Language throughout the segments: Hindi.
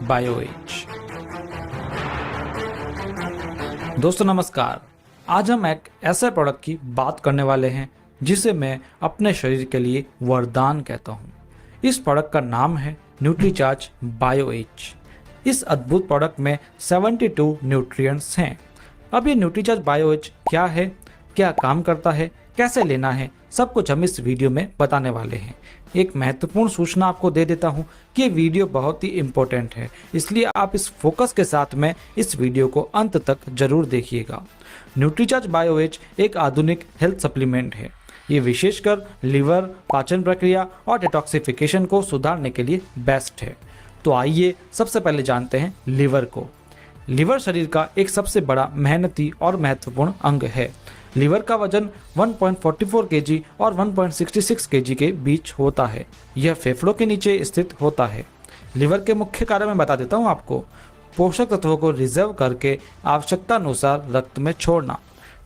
बायोएज। दोस्तों नमस्कार, आज हम एक ऐसे प्रोडक्ट की बात करने वाले हैं जिसे मैं अपने शरीर के लिए वरदान कहता हूँ। इस प्रोडक्ट का नाम है न्यूट्रीचार्ज बायोएज। इस अद्भुत प्रोडक्ट में 72 न्यूट्रिएंट्स हैं। अब ये न्यूट्रीचार्ज बायोएज क्या है, क्या काम करता है, कैसे लेना है, सब कुछ हम इस वीडियो में बताने वाले हैं। एक महत्वपूर्ण सूचना आपको दे देता हूं कि ये वीडियो बहुत ही इम्पोर्टेंट है, इसलिए आप इस फोकस के साथ में इस वीडियो को अंत तक जरूर देखिएगा। न्यूट्रीचार्ज बायोएज एक आधुनिक हेल्थ सप्लीमेंट है। ये विशेषकर लिवर, पाचन प्रक्रिया और डिटॉक्सिफिकेशन को सुधारने के लिए बेस्ट है। तो आइए सबसे पहले जानते हैं लिवर को। लिवर शरीर का एक सबसे बड़ा, मेहनती और महत्वपूर्ण अंग है। लिवर का वजन 1.44 केजी और 1.66 केजी के बीच होता है। यह फेफड़ों के नीचे स्थित होता है। लिवर के मुख्य कार्य मैं बता देता हूँ आपको। पोषक तत्वों को रिजर्व करके आवश्यकता अनुसार रक्त में छोड़ना,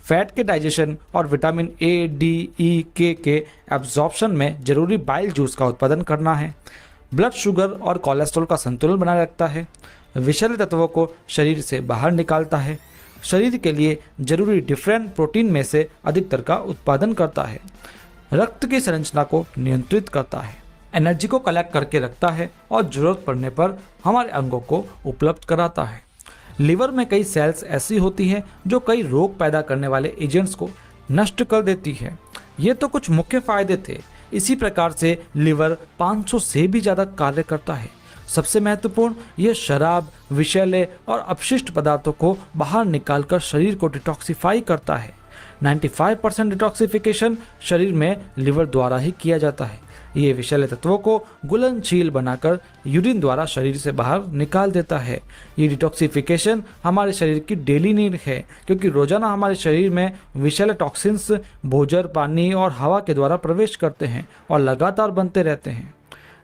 फैट के डाइजेशन और विटामिन ए, डी, ई, के एब्जॉर्प्शन में जरूरी बाइल जूस का उत्पादन करना है। ब्लड शुगर और कोलेस्ट्रॉल का संतुलन बनाए रखता है। विषैले तत्वों को शरीर से बाहर निकालता है। शरीर के लिए जरूरी डिफरेंट प्रोटीन में से अधिकतर का उत्पादन करता है। रक्त की संरचना को नियंत्रित करता है। एनर्जी को कलेक्ट करके रखता है और जरूरत पड़ने पर हमारे अंगों को उपलब्ध कराता है। लिवर में कई सेल्स ऐसी होती हैं जो कई रोग पैदा करने वाले एजेंट्स को नष्ट कर देती है। ये तो कुछ मुख्य फायदे थे। इसी प्रकार से लिवर 500 से भी ज्यादा कार्य करता है। सबसे महत्वपूर्ण, यह शराब, विषैले और अपशिष्ट पदार्थों को बाहर निकालकर शरीर को डिटॉक्सिफाई करता है। 95% डिटॉक्सिफिकेशन शरीर में लिवर द्वारा ही किया जाता है। ये विषैले तत्वों को घुलनशील बनाकर यूरिन द्वारा शरीर से बाहर निकाल देता है। ये डिटॉक्सिफिकेशन हमारे शरीर की डेली नीड है, क्योंकि रोजाना हमारे शरीर में विषैले टॉक्सिन्स भोजन, पानी और हवा के द्वारा प्रवेश करते हैं और लगातार बनते रहते हैं।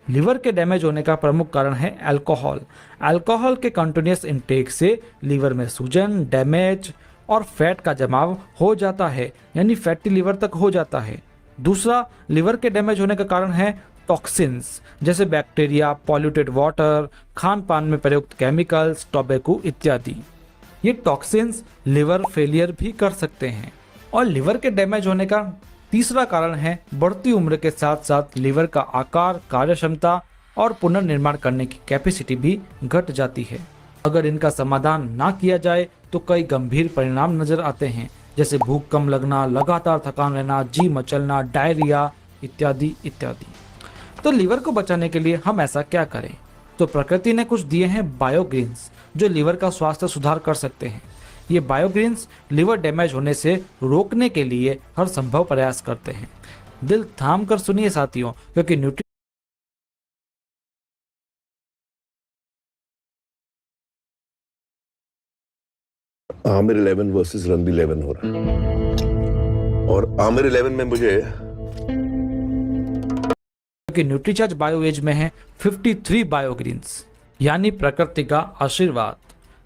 लिवर के डैमेज होने का प्रमुख कारण है अल्कोहल। अल्कोहल के कंटिन्यूअस इनटेक से लिवर में सूजन, डैमेज और फैट का जमाव हो जाता है, यानी फैटी लिवर तक हो जाता है। दूसरा, लिवर के डैमेज होने का कारण है टॉक्सिन्स, जैसे बैक्टीरिया, पॉल्यूटेड वाटर, खान पान में प्रयुक्त केमिकल्स, टोबैको इत्यादि। ये टॉक्सिन्स लिवर फेलियर भी कर सकते हैं। और लिवर के डैमेज होने का तीसरा कारण है बढ़ती उम्र के साथ साथ लिवर का आकार, कार्यक्षमता और पुनर्निर्माण करने की कैपेसिटी भी घट जाती है। अगर इनका समाधान ना किया जाए तो कई गंभीर परिणाम नजर आते हैं, जैसे भूख कम लगना, लगातार थकान रहना, जी मचलना, डायरिया इत्यादि इत्यादि। तो लिवर को बचाने के लिए हम ऐसा क्या करें? तो प्रकृति ने कुछ दिए हैं बायोग्रीन्स, जो लिवर का स्वास्थ्य सुधार कर सकते हैं। ये बायोग्रीन्स लिवर डैमेज होने से रोकने के लिए हर संभव प्रयास करते हैं। दिल थाम कर सुनिए साथियों, क्योंकि आमिर 11 वर्सेस रणबीर 11 हो रहा है, और आमिर 11 में मुझे न्यूट्रीचार्ज बायोएज में है 53 बायोग्रीन्स, यानी प्रकृति का आशीर्वाद।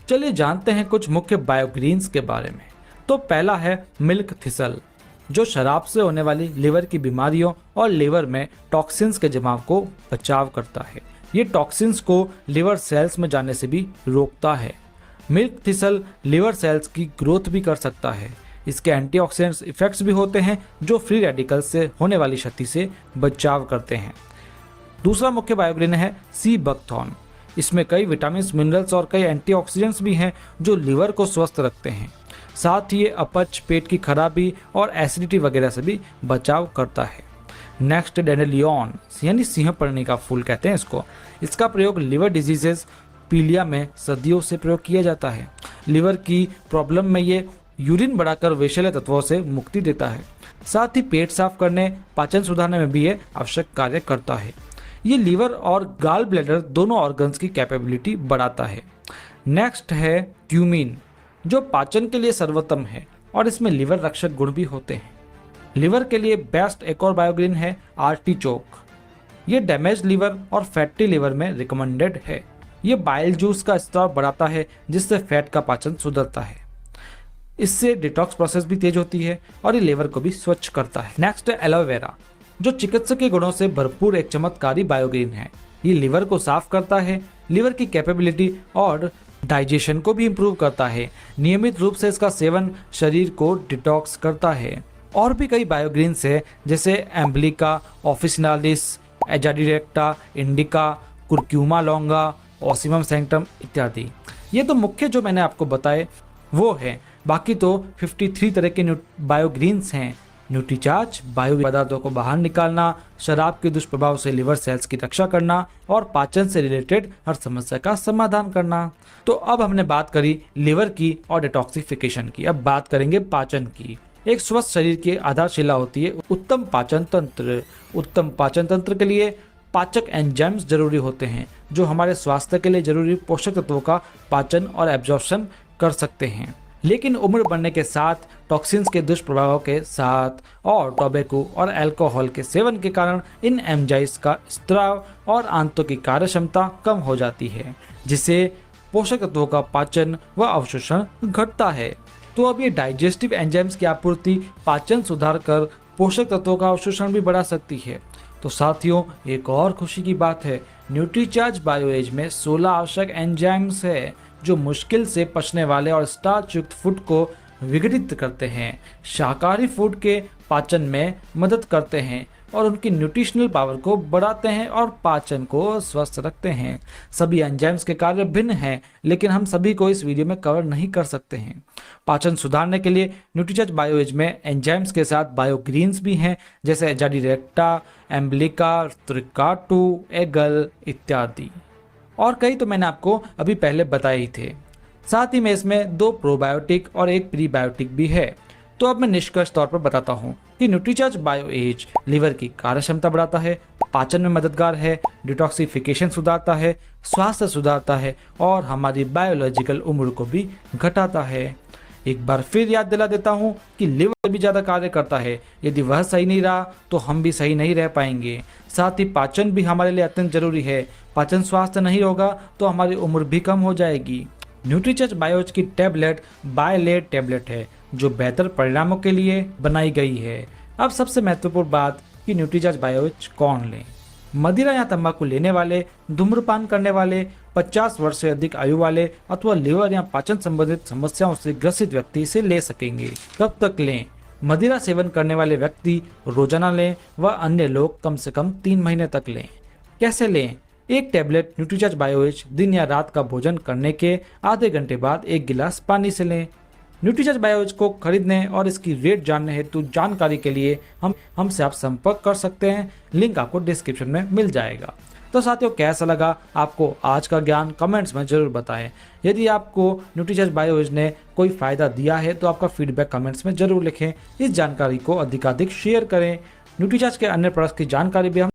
चलिए जानते हैं कुछ मुख्य बायोग्रीन्स के बारे में। तो पहला है मिल्क थिसल, जो शराब से होने वाली लिवर की बीमारियों और लिवर में टॉक्सिन्स के जमाव को बचाव करता है। ये टॉक्सिन्स को लिवर सेल्स में जाने से भी रोकता है। मिल्क थिसल लिवर सेल्स की ग्रोथ भी कर सकता है। इसके एंटीऑक्सीडेंट्स इफेक्ट्स भी होते हैं, जो फ्री रेडिकल्स से होने वाली क्षति से बचाव करते हैं। दूसरा मुख्य बायोग्रीन है सी बकथॉर्न। इसमें कई विटामिन, मिनरल्स और कई एंटीऑक्सीडेंट्स भी हैं जो लिवर को स्वस्थ रखते हैं। साथ ही ये अपच, पेट की खराबी और एसिडिटी वगैरह से भी बचाव करता है। नेक्स्ट डैंडेलियन, यानी सिंहपर्णी का फूल कहते हैं इसको। इसका प्रयोग लिवर डिजीजेस, पीलिया में सदियों से प्रयोग किया जाता है। लिवर की प्रॉब्लम में ये यूरिन बढ़ाकर विषैले तत्वों से मुक्ति देता है। साथ ही पेट साफ करने, पाचन सुधारने में भी ये आवश्यक कार्य करता है। ये लिवर और गाल ब्लैडर दोनों ऑर्गन्स की कैपेबिलिटी बढ़ाता है। नेक्स्ट है क्यूमीन, जो पाचन के लिए सर्वोत्तम है और इसमें लिवर रक्षक गुण भी होते हैं। लिवर के लिए बेस्ट एक और बायोग्रीन है आर्टिचोक। ये डैमेज लिवर और फैटी लिवर में रिकमेंडेड है। ये बाइल जूस का स्त्राव बढ़ाता है, जिससे फैट का पाचन सुधरता है। इससे डिटॉक्स प्रोसेस भी तेज होती है और ये लिवर को भी स्वच्छ करता है। नेक्स्ट है एलोवेरा, जो चिकित्सकीय गुणों से भरपूर एक चमत्कारी बायोग्रीन है। ये लिवर को साफ करता है, लिवर की कैपेबिलिटी और डाइजेशन को भी इम्प्रूव करता है। नियमित रूप से इसका सेवन शरीर को डिटॉक्स करता है। और भी कई बायोग्रीन्स है जैसे एम्ब्लिका, ऑफिसिनालिस, एजाडिरेक्टा, इंडिका, कुरक्यूमा लॉन्गा, ओसिमम सैंक्टम इत्यादि। ये तो मुख्य जो मैंने आपको बताए वो है। बाकी तो 53 तरह के बायोग्रीन्स हैं। न्यूट्रीचार्ज बायो पदार्थों को बाहर निकालना, शराब के दुष्प्रभाव से लिवर सेल्स की रक्षा करना और पाचन से रिलेटेड हर समस्या का समाधान करना। तो अब हमने बात करी लिवर की और डिटॉक्सिफिकेशन की, अब बात करेंगे पाचन की। एक स्वस्थ शरीर की आधारशिला होती है उत्तम पाचन तंत्र। उत्तम पाचन तंत्र के लिए पाचक एंजाइम्स जरूरी होते हैं जो हमारे स्वास्थ्य के लिए जरूरी पोषक तत्वों का पाचन और एब्जॉर्प्शन कर सकते हैं। लेकिन उम्र बढ़ने के साथ, टॉक्सिन्स के दुष्प्रभावों के साथ और टोबैको और अल्कोहल के सेवन के कारण इन एंजाइम्स का स्त्राव और आंतों की कार्यक्षमता कम हो जाती है, जिससे पोषक तत्वों का पाचन व अवशोषण घटता है। तो अब ये डाइजेस्टिव एंजाइम्स की आपूर्ति पाचन सुधार कर पोषक तत्वों का अवशोषण भी बढ़ा सकती है। तो साथियों, एक और खुशी की बात है, न्यूट्रीचार्ज बायोएज में 16 आवश्यक एंजाइम्स है जो मुश्किल से पचने वाले और स्टार्च युक्त फूड को विघटित करते हैं, शाकाहारी फूड के पाचन में मदद करते हैं और उनकी न्यूट्रिशनल पावर को बढ़ाते हैं और पाचन को स्वस्थ रखते हैं। सभी एंजाइम्स के कार्य भिन्न हैं, लेकिन हम सभी को इस वीडियो में कवर नहीं कर सकते हैं। पाचन सुधारने के लिए न्यूट्रीचार्ज बायोएज में एंजाइम्स के साथ बायोग्रीन्स भी हैं जैसे एजाडिरेक्टा, एम्ब्लिका, त्रिकाटू, एगल इत्यादि। और कई तो मैंने आपको अभी पहले बताए ही थे। साथ ही में इसमें 2 प्रोबायोटिक और 1 प्रीबायोटिक भी है। तो अब मैं निष्कर्ष तौर पर बताता हूँ कि न्यूट्रीचार्ज बायोएज लिवर की कार्यक्षमता बढ़ाता है, पाचन में मददगार है, डिटॉक्सिफिकेशन सुधारता है, स्वास्थ्य सुधारता है और हमारी बायोलॉजिकल उम्र को भी घटाता है। एक बार फिर याद दिला देता हूँ कि लिवर भी ज़्यादा कार्य करता है। यदि वह सही नहीं रहा तो हम भी सही नहीं रह पाएंगे। साथ ही पाचन भी हमारे लिए अत्यंत जरूरी है। पाचन स्वास्थ्य नहीं होगा तो हमारी उम्र भी कम हो जाएगी। न्यूट्रीचार्ज बायोएज की टैबलेट बायलेट टैबलेट है जो बेहतर परिणामों के लिए बनाई गई है। अब सबसे महत्वपूर्ण बात कि न्यूट्रीचार्ज बायोएज कौन लें। मदिरा या तंबाकू लेने वाले, धूम्रपान करने वाले, 50 वर्ष से अधिक आयु वाले अथवा लिवर या पाचन संबंधित समस्याओं से ग्रसित व्यक्ति इसे ले सकेंगे। कब तक लें? मदिरा सेवन करने वाले व्यक्ति रोजाना लें व अन्य लोग कम से कम 3 महीने तक लें। कैसे लें? एक टैबलेट न्यूट्रीचार्ज बायोएज दिन या रात का भोजन करने के आधे घंटे बाद 1 गिलास पानी से लें। न्यूट्रीचार्ज बायोएज को खरीदने और इसकी रेट जानने हेतु जानकारी के लिए हमसे आप संपर्क कर सकते हैं। लिंक आपको डिस्क्रिप्शन में मिल जाएगा। तो साथियों, कैसा लगा आपको आज का ज्ञान? कमेंट्स में जरूर बताएं। यदि आपको न्यूट्रीचार्ज बायोएज ने कोई फायदा दिया है तो आपका फीडबैक कमेंट्स में जरूर लिखें। इस जानकारी को अधिकाधिक शेयर करें। न्यूट्रीचार्ज के अन्य प्रोडक्ट्स की जानकारी भी हम